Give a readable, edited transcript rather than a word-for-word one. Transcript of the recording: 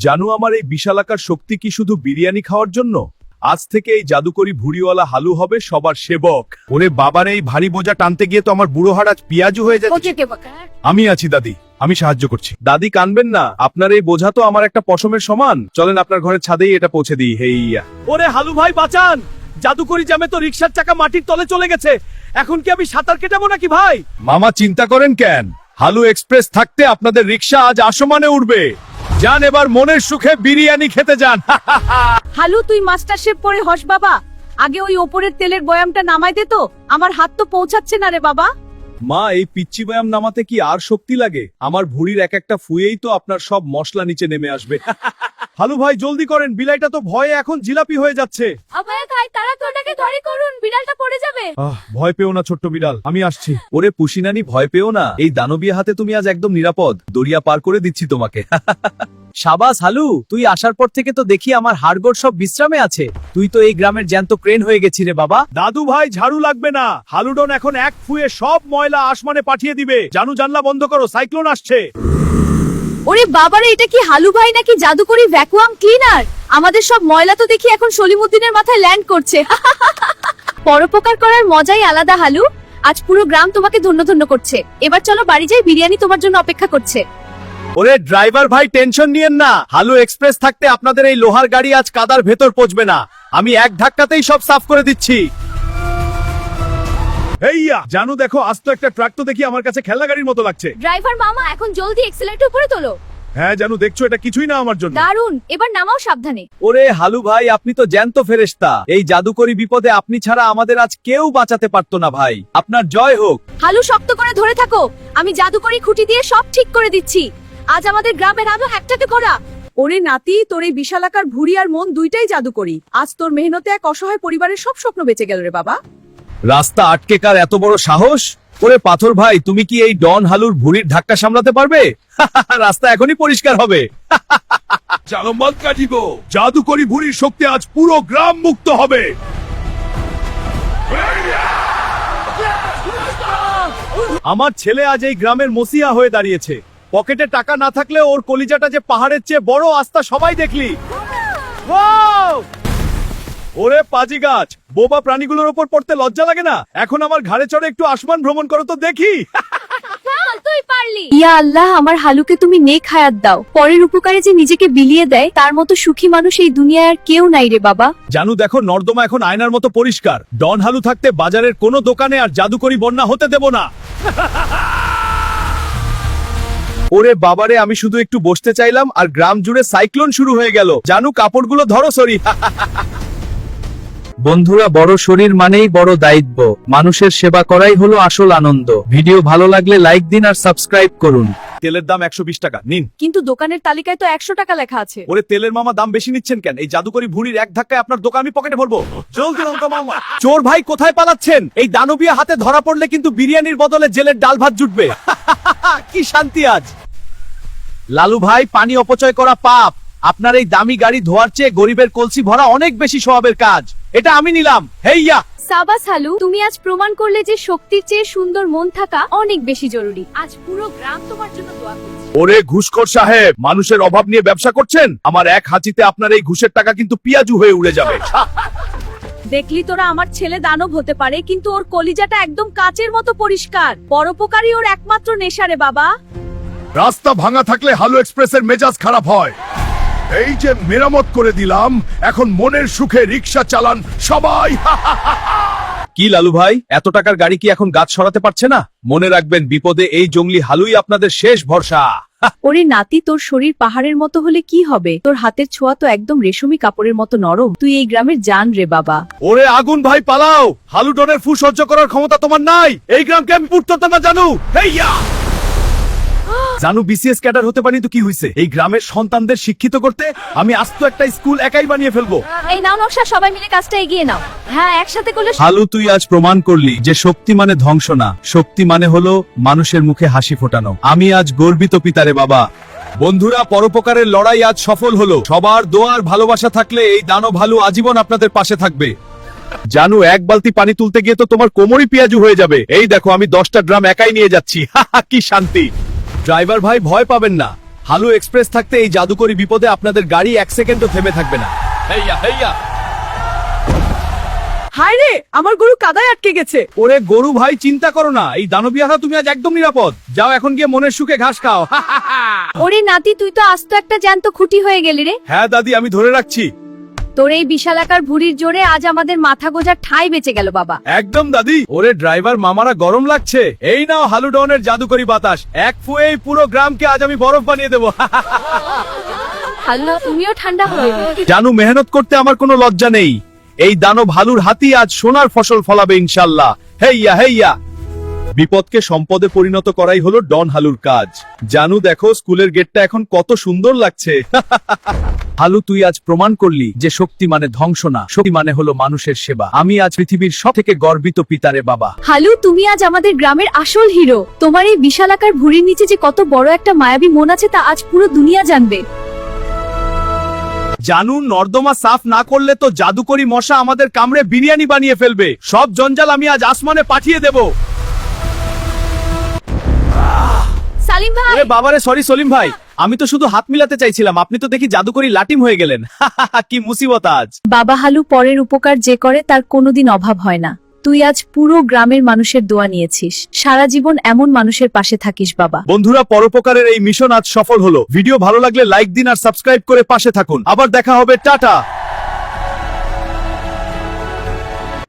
জানো আমার এই বিশালাকার শক্তি কি শুধু বিরিয়ানি খাওয়ার জন্য? আজ থেকে এই জাদুকরি ভুড়িওয়ালা হালু হবে সবার সেবক। ওরে বাবার, এই ভারী বোঝা টানতে গিয়ে তো আমার বুড়ো হাড় আজ পিয়াজু হয়ে যাচ্ছে। আমি আছি দাদি, আমি সাহায্য করছি। দাদি কানবেন না, আপনার এই বোঝা তো আমার একটা পশমের সমান। চলেন আপনার ঘরের ছাদেই এটা পৌঁছে দিই। হেইয়া। ওরে হালু ভাই বাঁচান, জাদুকরি জ্যামে তো রিকশার চাকা মাটির তলে চলে গেছে। এখন কি আমি সাঁতার কেটাবো নাকি ভাই? মামা চিন্তা করেন কেন, হালু এক্সপ্রেস থাকতে আপনাদের রিকশা আজ আসমানে উঠবে। যান এবার মনের সুখে বিরিয়ানি খেতে যান। হালু তুই মাস্টার শেফ পরে হস বাবা, আগে ওই ওপরের তেলের বয়ামটা নামাই দে তো, আমার হাত তো পৌঁছাচ্ছে না রে বাবা। মা, এই পিচ্চি ব্যায়াম নামাতে কি আর শক্তি লাগে? আমার ভুঁড়ির এক একটা ফুয়েই তো আপনার সব মশলা নিচে নেমে আসবে। হালু ভাই জলদি করেন, বিলাইটা তো ভয়ে এখন জিলাপি হয়ে যাচ্ছে। আপায়া খাই, তারা তো ওটাকে ধরে করুন, বিড়ালটা পড়ে যাবে। ভয় পেও না ছোট্ট বিড়াল, আমি আসছি। ওরে পুশিনানি ভয় পেও না, এই দানবীয় হাতে তুমি আজ একদম নিরাপদ। দরিয়া পার করে দিচ্ছি তোমাকে। সাবাস হালু, তুই আসার পর থেকে তো দেখি আমার হাড়গোড় সব বিশ্রামে আছে। তুই তো এই গ্রামের জ্যান্ত ক্রেন হয়ে গেছি রে বাবা। দাদু ভাই ঝাড়ু লাগবে না, হালুডন এখন এক ফুয়ে সব ময়লা আসমানে পাঠিয়ে দিবে। জানু জানলা বন্ধ করো, সাইক্লোন আসছে। ওরে বাবারে, এটা কি হালু ভাই নাকি জাদুকরি ভ্যাকুয়াম ক্লিনার? আমাদের সব ময়লা তো দেখি এখন সলিমুদ্দিনের মাথায় ল্যান্ড করছে। পরোপকার করার মজাই আলাদা হালু। আজ পুরো গ্রাম তোমাকে ধন্য ধন্য করছে। এবার চলো বাড়ি যাই, বিরিয়ানি তোমার জন্য অপেক্ষা করছে। ওরে ড্রাইভার ভাই টেনশন নিয়েন না, হালু এক্সপ্রেস থাকতে আপনাদের এই লোহার গাড়ি আজ কাদার ভেতর পৌঁছবে না। আমি এক ধাক্কাতেই সব সাফ করে দিচ্ছি। হেইয়া জানু, দেখো আজ তো একটা ট্রাক তো দেখি আমার কাছে খেলনা গাড়ির মতো লাগছে। ড্রাইভার মামা, এখন জলদি এক্সেলেটর উপরে তোলো। হ্যাঁ জানু, দেখছো এটা কিছুই না আমার জন্য। দারুন, এবার নামাও সাবধানে। ওরে হালু ভাই, আপনি তো জ্যান্ত ফেরেশতা। এই জাদুকরি বিপদে আপনি ছাড়া আমাদের আজ কেউ বাঁচাতে পারতো না ভাই। আপনার জয় হোক। হালু শক্ত করে ধরে থাকো, আমি জাদুকরি খুঁটি দিয়ে সব ঠিক করে দিচ্ছি। আজ আমাদের গ্রামের আলো একটাতে করা। ওরে নাতি, তোর এই বিশালাকার ভুঁড়ি আর মন দুইটাই জাদুকরি। আজ তোর মেহনতে এক অসহায় পরিবারের সব স্বপ্ন বেঁচে গেল রে বাবা। রাস্তা আটকে কার এত বড় সাহস? ওরে পাথর ভাই, তুমি কি এই ডন হালুর ভুঁড়ির ধাক্কা সামলাতে পারবে? রাস্তা এখনই পরিষ্কার হবে। জাদুকরি ভুঁড়ির শক্তি আজ পুরো গ্রাম মুক্ত হবে। আমার ছেলে আজ এই গ্রামের মসিহা হয়ে দাঁড়িয়েছে। পকেটে টাকা না থাকলে ওর কলিজাটা যে পাহাড়ের চেয়ে বড়, আস্থা সবাই দেখলি। ওয়াও! ওরে পাজি গাছ, বোবা প্রাণীগুলোর উপর পড়তে লজ্জা লাগে না? এখন আমার ঘাড়ে চড়ে একটু আসমান ভ্রমণ করো তো দেখি। তুই পারলি। ইয়া আল্লাহ, আমার হালুকে তুমি নেক হায়াত দাও। পরের উপকারে যে নিজেকে বিলিয়ে দেয়, তার মতো সুখী মানুষ এই দুনিয়ায় আর কেউ নাই রে বাবা। জানু দেখো, নর্দমা এখন আয়নার মতো পরিষ্কার। ডন হালু থাকতে বাজারের কোনো দোকানে আর জাদুকরি বন্যা হতে দেব না। ওরে বাবারে, আমি শুধু একটু বসতে চাইলাম আর গ্রাম জুড়ে সাইক্লোন শুরু হয়ে গেল। জানু কাপড়গুলো ধরো, সরি। বন্ধুরা, বড় শরীর মানেই বড় দায়িত্ব। মানুষের সেবা করাই হলো আসল আনন্দ। ভিডিও ভালো লাগলে লাইক দিন আর সাবস্ক্রাইব করুন। তেলের দাম 120 টাকা নিন। কিন্তু দোকানের তালিকায় তো 100 টাকা লেখা আছে। ওরে তেলের মামা, দাম বেশি নিচ্ছেন কেন? এই জাদুকরি ভুঁড়ির এক ধাক্কায় আপনার দোকান আমি পকেটে ভরবো। জলদি লঙ্কা মামা। চোর ভাই কোথায় পালাচ্ছেন? এই দানবীয় হাতে ধরা পড়লে কিন্তু বিরিয়ানির বদলে জেলের ডাল ভাত জুটবে। কি শান্তি আজ। লালু ভাই, পানি অপচয় করা পাপ। আপনার এই দামি গাড়ি ধোয়ার চেয়ে গরিবের কলসি ভরা অনেক বেশি সওয়াবের কাজ। এটা আমি নিলাম। হেইয়া। সাবাস হালু, তুমি আজ প্রমাণ করলে যে শক্তির চেয়ে সুন্দর মন থাকা অনেক বেশি জরুরি। আজ পুরো গ্রাম তোমার জন্য দোয়া করছে। ওরে ঘুষখোর সাহেব, মানুষের অভাব নিয়ে ব্যবসা করছেন? আমার এক হাঁচিতে আপনার এই ঘুষের টাকা কিন্তু পিয়াজু হয়ে উড়ে যাবে। দেখলি তোরা, আমার ছেলে দানব হতে পারে, কিন্তু ওর কলিজাটা একদম কাচের মতো পরিষ্কার। পরোপকারী ওর একমাত্র নেশা রে বাবা। রাস্তা ভাঙা থাকলে হালু এক্সপ্রেসের মেজাজ খারাপ হয়। এই যে মেরামত করে দিলাম, এখন মনের সুখে রিকশা চালান সবাই। কি লালু ভাই, এত টাকার গাড়ি কি এখন গাছ সরাতে পারছে না? মনে রাখবেন, বিপদে এই জঙ্গলি হালুই আপনাদের শেষ ভরসা। ওরে নাতি, তোর শরীর পাহাড়ের মতো হলে কি হবে? তোর হাতের ছোঁয়া তো একদম রেশমি কাপড়ের মতো নরম। তুই এই গ্রামের জান রে বাবা। ওরে আগুন ভাই পালাও, হালু ডনের ফু সহ্য করার ক্ষমতা তোমার নাই। এই গ্রামকে আমি পুড়তে না জানু। হেইয়া! জানু বিসিএস ক্যাডার হতে পারি তো কি হইছে? এই গ্রামের সন্তানদের শিক্ষিত করতে আমি আস্ত একটা স্কুল একাই বানিয়ে ফেলবো। এই নাও নকশা, সবাই মিলে কাজটা এগিয়ে নাও। হ্যাঁ, একসাথে করলে। হালু, তুই আজ প্রমাণ করলি যে শক্তি মানে ধ্বংস না, শক্তি মানে হলো মানুষের মুখে হাসি ফোটানো। আমি আজ গর্বিত পিতারে বাবা। বন্ধুরা, পরোপকারের লড়াই আজ সফল হলো। সবার দোয়ার ভালোবাসা থাকলে এই দানব হালু আজীবন আপনাদের পাশে থাকবে। জানু, এক বালতি পানি তুলতে গিয়ে তো তোমার কোমরই পিয়াজু হয়ে যাবে। এই দেখো, আমি 10টা ড্রাম একাই নিয়ে যাচ্ছি। কি শান্তি। ড্রাইভার ভাই ভয় পাবেন না, হালু এক্সপ্রেস থাকতে এই জাদুকরি বিপদে আপনাদের গাড়ি 1 সেকেন্ডও থেমে থাকবে না। হেইয়া হেইয়া। হায় রে, আমার গরু কাদায় আটকে গেছে। ওরে গরু ভাই, চিন্তা করো না, এই দানবিয়ারা তুমি আজ একদম নিরাপদ। যাও এখন গিয়ে মনের সুখে ঘাস খাও। ওরে নাতি, তুই তো আস্ত একটা জ্যান্ত খুঁটি হয়ে গেলি রে। হ্যাঁ দাদি, আমি ধরে রাখছি। তোর এই বিশালাকার ভুঁড়ির জোরে আজ আমাদের মাথা গোজার ঠাঁই বেঁচে গেল বাবা। একদম দাদি। ওরে ড্রাইভার মামারা, গরম লাগছে? এই নাও হালু ডনের জাদুকরি বাতাস, এক ফুয়েই পুরো গ্রামকে আজ আমি বরফ বানিয়ে দেবো। হাল্লা, তুমিও ঠান্ডা হয়ে জানু, মেহনত করতে আমার কোনো লজ্জা নেই। এই দানব হালুর হাতি আজ সোনার ফসল ফলাবে ইনশাল্লাহ। হেইয়া হেইয়া। বিপদকে সম্পদে পরিণত করাই হলো ডন হালুর কাজ। জানু, দেখো স্কুলের গেটটা এখন কত সুন্দর লাগছে। হালু, তুই আজ প্রমাণ করলি যে শক্তি মানে ধ্বংস না, শক্তি মানে হলো মানুষের সেবা। আমি আজ পৃথিবীর সব থেকে গর্বিত পিতারে বাবা। হালু, তুমি আজ আমাদের গ্রামের আসল হিরো। তোমার এই বিশালাকার ভুঁড়ির নিচে যে কত বড় একটা মায়াবী মন আছে তা আজ পুরো দুনিয়া জানবে। জানু, নর্দমা সাফ না করলে তো জাদুকরি মশা আমাদের কামড়ে বিরিয়ানি বানিয়ে ফেলবে। সব জঞ্জাল আমি আজ আসমানে পাঠিয়ে দেব। সালিম ভাই, ওরে বাবারে, সরি সলিম ভাই, আমি তো শুধু হাত মিলাতে চাইছিলাম, আপনি তো দেখি জাদুকরি লাটিম হয়ে গেলেন। কি মুসিবত আজ। বাবা হালু, পরের উপকার যে করে তার কোনোদিন অভাব হয় না। তুই আজ পুরো গ্রামের মানুষের দোয়া নিয়েছিস। সারা জীবন এমন মানুষের পাশে থাকিস বাবা। বন্ধুরা, পরোপকারের এই মিশন আজ সফল হলো। ভিডিও ভালো লাগলে লাইক দিন আর সাবস্ক্রাইব করে পাশে থাকুন। আবার দেখা হবে, টাটা।